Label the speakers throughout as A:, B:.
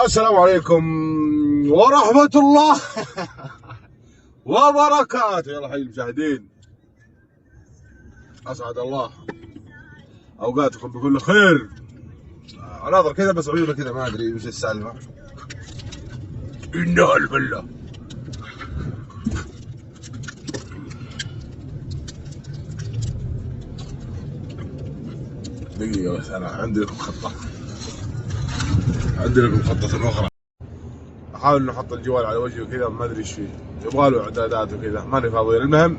A: السلام عليكم ورحمة الله وبركاته. يلا حي المشاهدين، أسعد الله أوقاتكم بكل خير. أناظر كذا بس عيونه كذا ما أدري وش السالفة. إنها الفلة. دقيقة بس، أنا عندي لكم خطة، أخرى. أحاول إنه أحط الجوال على وجهي وكذا، ما أدري إيش فيه، يبغى له إعدادات وكذا، ماني فاضي. المهم،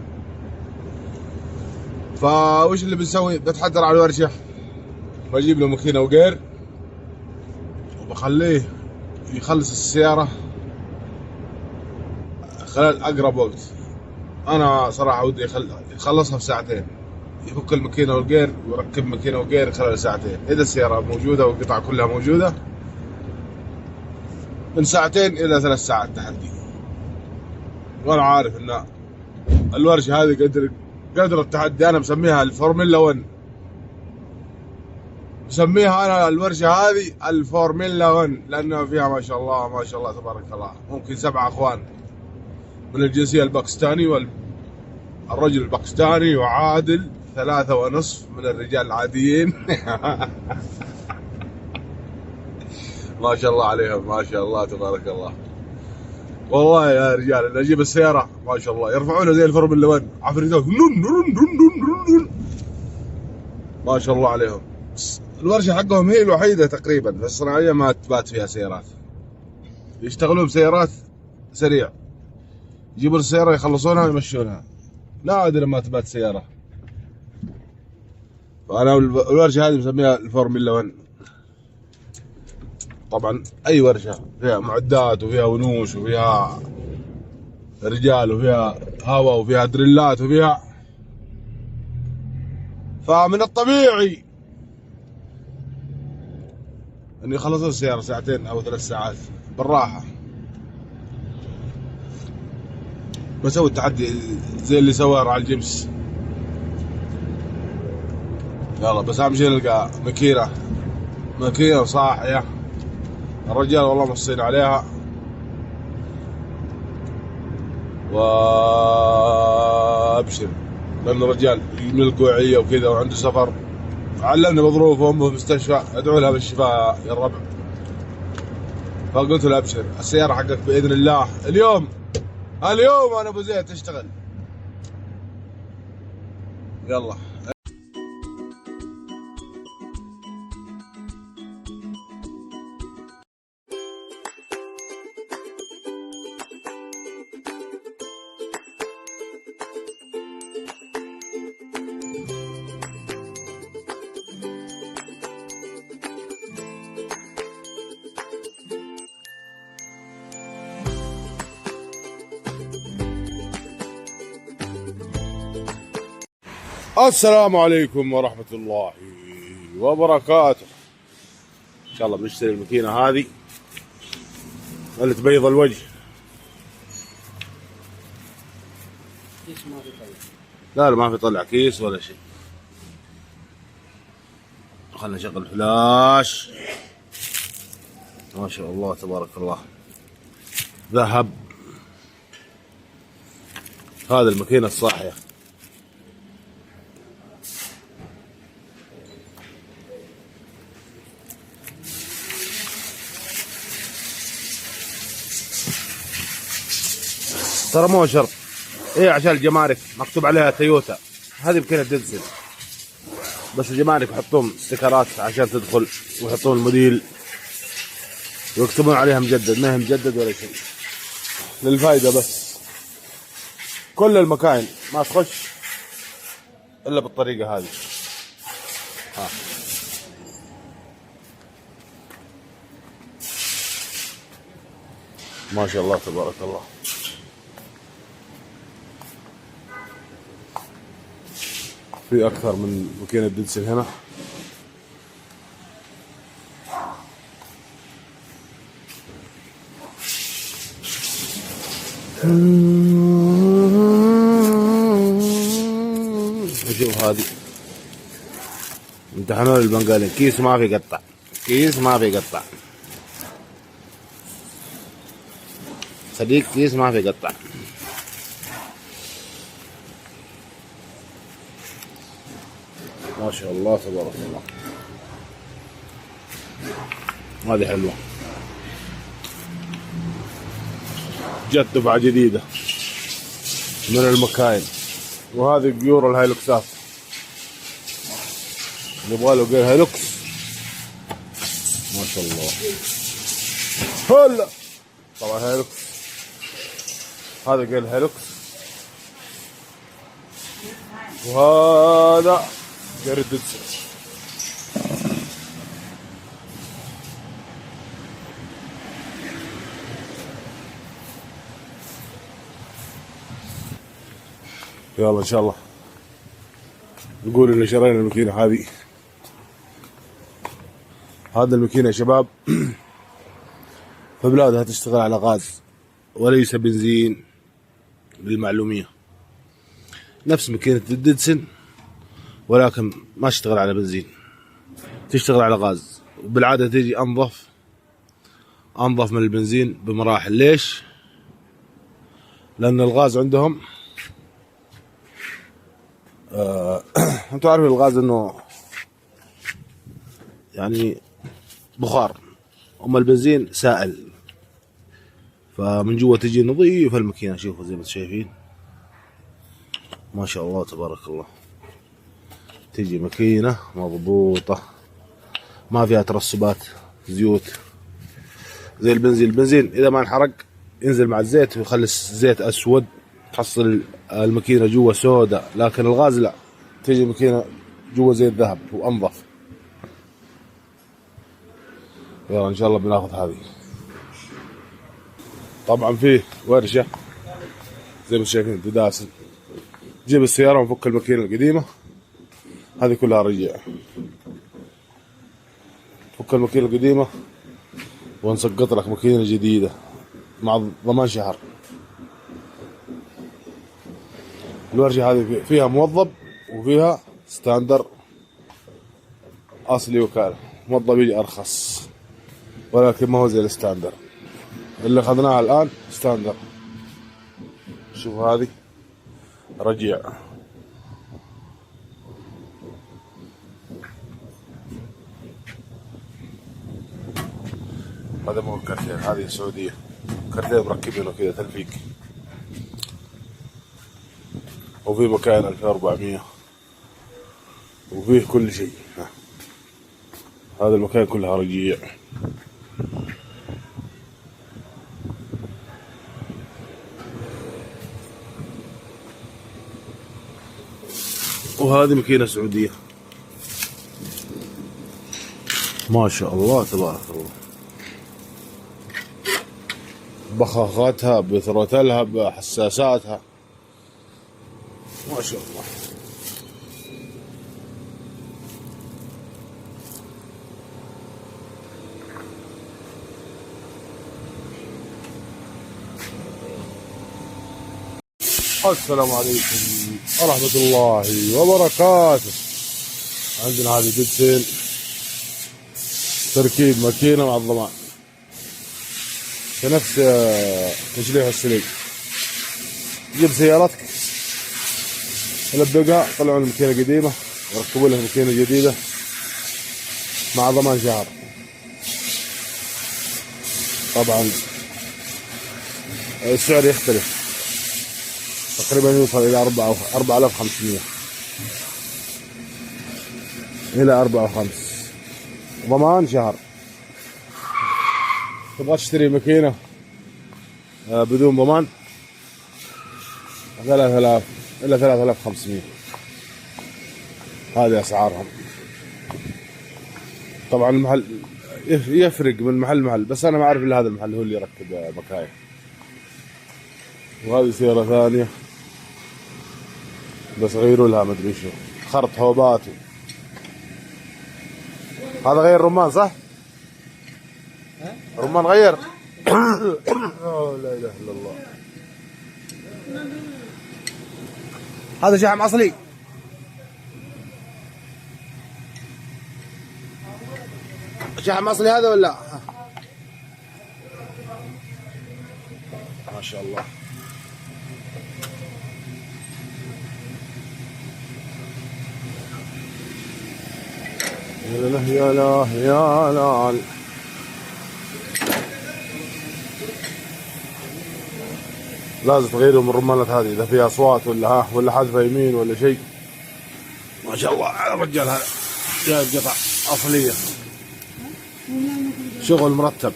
A: فوش اللي بنسوي؟ بتحضر على الورشة، بجيب له ماكينة وقير وبخليه يخلص السيارة خلال أقرب وقت. أنا صراحة ودي يخلصها في ساعتين، يفك الماكينة والقير ويركب ماكينة وقير خلال ساعتين. إذا السيارة موجودة والقطع كلها موجودة، من ساعتين إلى 3 ساعات تحدي. وأنا عارف إن الورشة هذه قدر التحدي. أنا مسميها الفورمولا 1، مسميها أنا الورشة هذه الفورمولا 1، لأنها فيها ما شاء الله ما شاء الله تبارك الله ممكن 7 أخوان من الجنسية الباكستاني، والرجل الباكستاني، وعادل 3.5 من الرجال العاديين. ما شاء الله عليهم، ما شاء الله تبارك الله. والله يا رجال، اللي اجيب السيارة ما شاء الله يرفعونها زي الفورمولا 1، عفريتات ما شاء الله عليهم. الورشة حقهم هي الوحيدة تقريبا في الصناعية ما تبات فيها سيارات. يشتغلون بسيارات سريع، يجيبون السيارة يخلصونها ويمشونها، نادر ما تبات سيارة. فأنا الورشة هذه مسميها الفورمولا 1. طبعا أي ورشة فيها معدات وفيها ونوش وفيها رجال وفيها هواء وفيها دريلات وفيها، فمن الطبيعي أن يخلصون السيارة 2 أو 3 ساعات بالراحة. بسوي التحدي زي اللي سواه راعي الجيمس. يلا بس أهم شيء نلقى ماكينة صاحية. الرجال والله مصين عليها، وابشر لأنه الرجال من الكويعية وكذا وعنده سفر، علمني بظروفه وامه في المستشفى، ادعو لها بالشفاء يا الربع. فقلت له ابشر، السيارة حقك بإذن الله اليوم أنا أبو زيد تشتغل. يلا. السلام عليكم ورحمة الله وبركاته. إن شاء الله بنشتري الماكينة هذه اللي تبيض الوجه.
B: كيس ما في طلع.
A: لا ما في طلع كيس ولا شيء. خلنا نشغل فلاش. ما شاء الله تبارك الله، ذهب. هذه الماكينة الصاحية. ترى مو شرط، ايه عشان الجمارك مكتوب عليها تويوتا، هذه ماكينة ديزل، بس الجمارك يحطون استيكرات عشان تدخل، ويحطون الموديل ويكتبون عليها مجدد، ما هي مجدد ولا شيء، للفائدة بس. كل المكاين ما تخش الا بالطريقة هذه. ما شاء الله تبارك الله. في أكثر من ماكينة ديزل هنا. شوف هذه امتحنوا البنغالي، كيس ما في قطع، كيس ما في قطع. صديق كيس ما في قطع. ما شاء الله تبارك الله. هذه حلوة، جت دفعة جديدة من المكاين. وهذه بيور الهايلوكسات، يبغى له غير هايلوكس. ما شاء الله. هلا طبعا هايلوكس، هذا غير الهايلوكس، وهذا غير الديدسن. يلا ان شاء الله نقول اللي شرينا الماكينة هذه. هذا الماكينة يا شباب في بلادها تشتغل على غاز وليس بنزين، للمعلومية. نفس ماكينة الديدسن ولكن ما تشتغل على بنزين، تشتغل على غاز، وبالعادة تيجي أنظف من البنزين بمراحل. ليش؟ لأن الغاز عندهم انتوا عارفين الغاز انه يعني بخار، اما البنزين سائل، فمن جوا تجي نظيفة الماكينة. شوفوا زي ما انتم شايفين، ما شاء الله تبارك الله. تجي ماكينة مضبوطة، ما فيها ترسبات زيوت زي البنزين. البنزين اذا ما انحرق ينزل مع الزيت ويخلي الزيت اسود، تحصل الماكينة جوا سوداء. لكن الغاز لا، تيجي الماكينة جوا زي الذهب وانظف. يلا ان شاء الله بناخذ هذه. طبعا فيه ورشة زي ما شايفين تداسن. جيب السيارة ونفك الماكينة القديمة هذه كلها رجع، فك الماكينة القديمة ونسقط لك ماكينة جديدة مع ضمان شهر. الورشة هذه فيها موظب وفيها ستاندر اصلي وكالة. موظب يجي ارخص ولكن ما هو زي الستاندر. اللي اخذناها الان ستاندر. شوفوا هذه رجيع. هذا مو الكرتين، هذه سعودية، كرتين مركبينه كذا تلفيق. وفي مكان 2400 وفيه كل شيء. هذا المكان كلها رجيع. وهذه ماكينة سعودية ما شاء الله تبارك الله، بخاخاتها بثروتلها بحساساتها ما شاء الله. السلام عليكم ورحمة الله وبركاته. عندنا هذه ديدسن تركيب ماكينة مع الضمان كنفس تشليح السلك. جيب سيارتك لبقها، طلعوا الماكينة قديمة وركبوا لها ماكينة جديدة مع ضمان شهر. طبعا السعر يختلف، تقريبا يوصل إلى 4500 إلى 4 و5 ضمان شهر. تبغى تشتري ماكينة بدون ضمان 3000 إلى 3500، هذه أسعارهم. طبعا المحل يفرق من محل لمحل، بس أنا ما أعرف إلا هذا المحل هو اللي يركب مكاين. وهذه سيارة ثانية بس غيروا لها مدري شو، خرط هوبات. هذا غير رمان صح؟ رمان غير. لا اله الا الله. هذا شحم اصلي. شحم اصلي هذا ولا؟ ما شاء الله. يا له يا له يا له. لازم تغيروا من الرمانات هذه اذا فيها اصوات ولا حذفه يمين ولا شيء. ما شاء الله على الرجال هذا جايب قطع اصليه، شغل مرتب.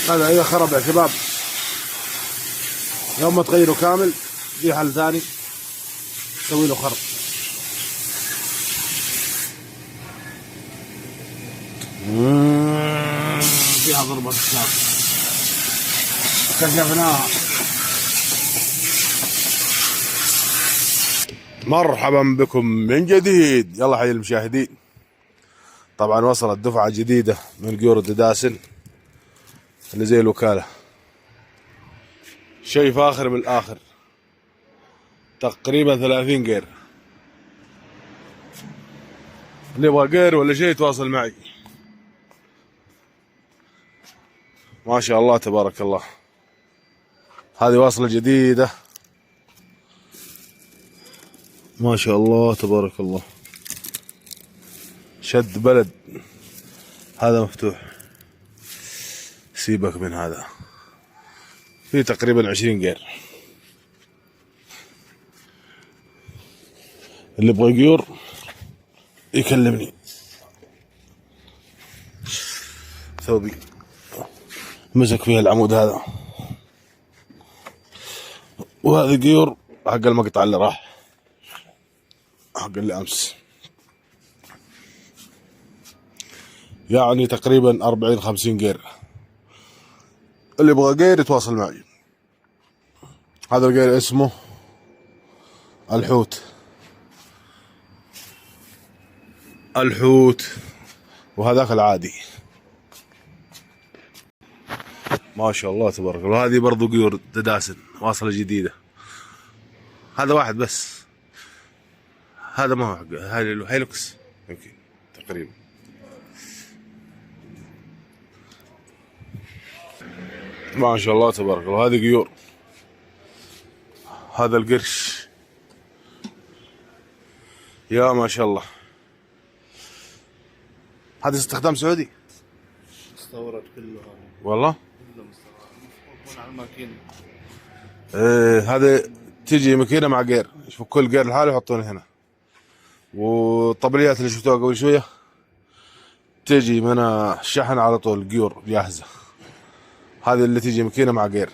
A: هذا اذا خرب يا شباب يوم ما تغيره كامل في حل ثاني تسوي له خرب. فيها ضربة الشاط كشفناها. مرحبا بكم من جديد. يلا حي المشاهدين، طبعا وصلت دفعة جديدة من قيور الدداسن اللي زي الوكالة. شيء فاخر بالآخر، تقريبا 30 قير. اللي يبغى قير ولا شيء يتواصل معي. ما شاء الله تبارك الله. هذه واصلة جديدة ما شاء الله تبارك الله. شد بلد، هذا مفتوح، سيبك من هذا. في تقريبا 20 قير. اللي يبغى قيور يكلمني. ثوبي مسك فيها العمود هذا، وهذه قيور حق المقطع اللي راح، حق اللي امس، يعني تقريبا 40-50 قير. اللي يبغى قير يتواصل معي. هذا القير اسمه الحوت، وهذاك العادي. ما شاء الله تبارك الله. هذه برضو قيور دداسن واصلة جديدة. هذا واحد بس، هذا ما هو حق، هذا الهيلوكس يمكن تقريبا. ما شاء الله تبارك الله. هذه قيور. هذا القرش يا ما شاء الله. هذا استخدام سعودي
B: مستورد كله
A: والله.
B: كله مستورد على الماكينة.
A: هذا تيجي ماكينة مع قير، يشوف كل قير لحاله يحطونه هنا. والطبليات اللي شفتوها قبل شوية تيجي من الشحن على طول، قيور جاهزة. هذه اللي تيجي ماكينة مع قير.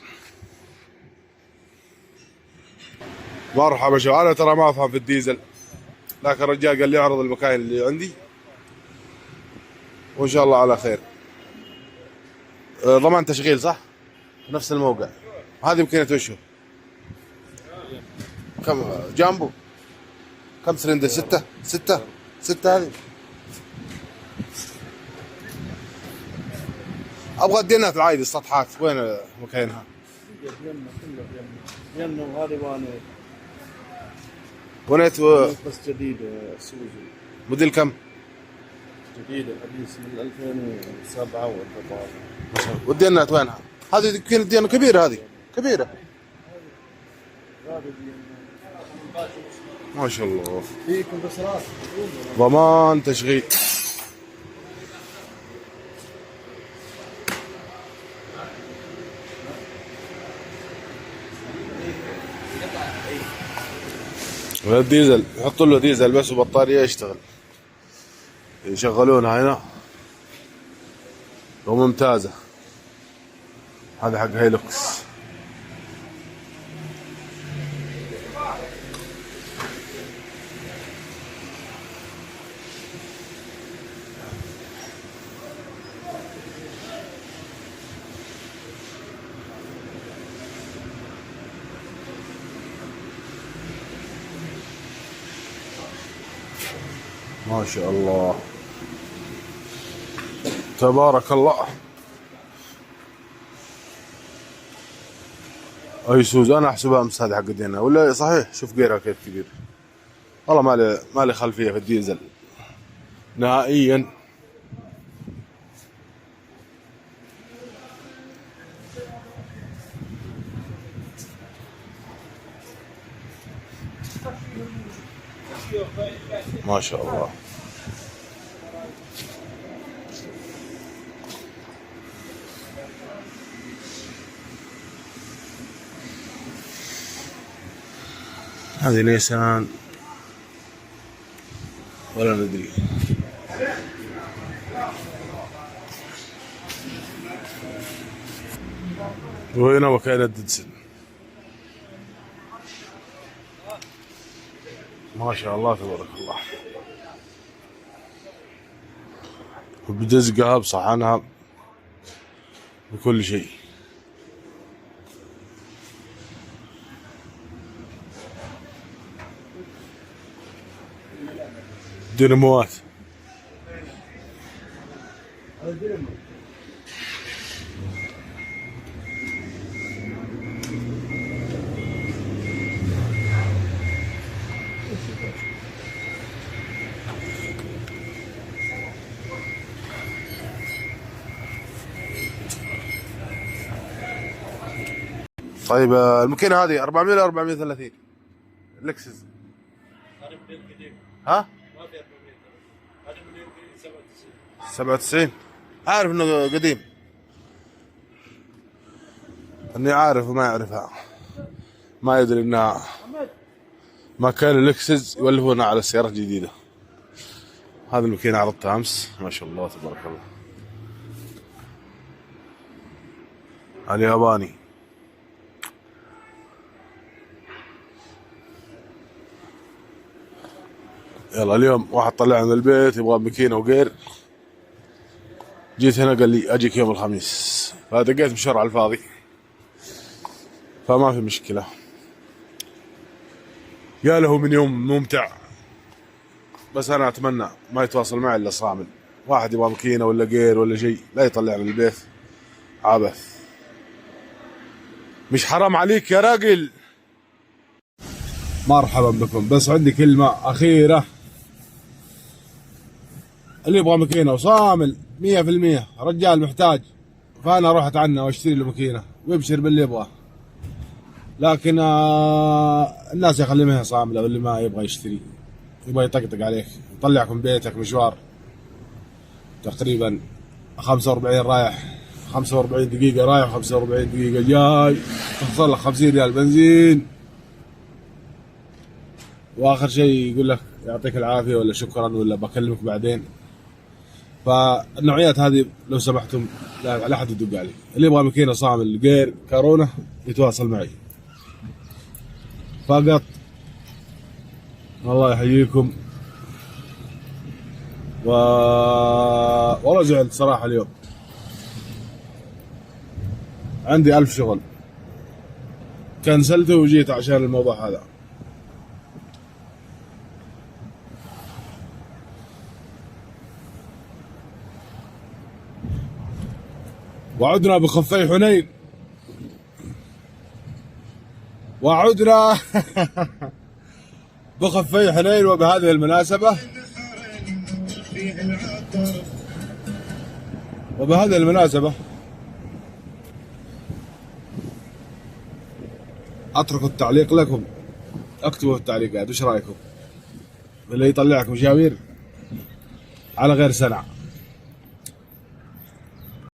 A: مرحبا شباب. انا ترى ما افهم في الديزل، لكن الرجال قال لي اعرض المكاين اللي عندي وان شاء الله على خير. ضمان تشغيل صح؟ نفس الموقع. هذه ماكينة وشو؟ كم جامبو؟ كم سلندر؟ 6 هذه. ابغى الدينات العادي السطحات، وين مكاينها؟
B: يمنا وهذه
A: ونيت
B: بس جديدة سوزي.
A: موديل كم؟
B: جديدة حديث من 2007 و2014.
A: والدينات وينها؟ هذه كانت دينة كبيرة، هذه كبيرة ما شاء الله.
B: في كمبرسورات
A: ضمان تشغيل. الديزل يحطوا له ديزل بس وبطارية يشتغل، يشغلونها هنا وممتازة. هذا حق هيلوكس. ما شاء الله تبارك الله. ايسوز انا احسبها امس هذه حق الدينا ولا صحيح؟ شوف غيرها كيف كبير. والله ما لي خلفيه في الديزل نهائيا. ما شاء الله. هذه نيسان ولا ندري. وهنا وكالة ديدسن. ما شاء الله تبارك الله. وبدزقها بصحنها بكل شيء. ديناموات. طيب الماكينة هذه 400 ولا 430 لكسس؟ ها؟
B: ما في 400. هذا موديل 97.
A: 97. عارف انه قديم، اني عارف وما يعرفها، ما يدري انها ما كان لكسس يولفونها على السيارات الجديدة. هذه الماكينة عرضتها امس، ما شاء الله تبارك الله. الياباني. يلا اليوم واحد طلع من البيت يبغى ماكينة وغير، جيت هنا قال لي اجيك يوم الخميس، فدقيت مشوار على الفاضي، فما في مشكلة. يا له من يوم ممتع، بس انا اتمنى ما يتواصل معي الا صامل. واحد يبغى ماكينة ولا غير ولا شيء لا يطلع من البيت عبث. مش حرام عليك يا راجل؟ مرحبا بكم، بس عندي كلمة أخيرة. اللي يبغى ماكينة وصامل 100% رجال محتاج، فأنا أروح أتعنى وأشتري له ماكينة ويبشر باللي يبغاه. لكن الناس يخليها صاملة، واللي ما يبغى يشتري يبغى يطقطق عليك يطلعكم بيتك مشوار تقريبا 45 رايح 45 دقيقة رايح 45 دقيقة جاي، تخسر لك 50 ريال بنزين، واخر شيء يقول لك يعطيك العافيه ولا شكرا ولا بكلمك بعدين. فالنوعيات هذه لو سمحتم لا حد يدق علي. اللي يبغى ماكينه صامل غير كورونا يتواصل معي فقط. الله يحييكم. والله زعلت صراحه اليوم، عندي 1000 شغل كنسلته وجيت عشان الموضوع هذا. وعدنا بخفي حنين، وعدنا بخفي حنين. وبهذه المناسبة اترك التعليق لكم، اكتبوا في التعليقات وش رايكم اللي يطلعك مشاوير على غير سنة.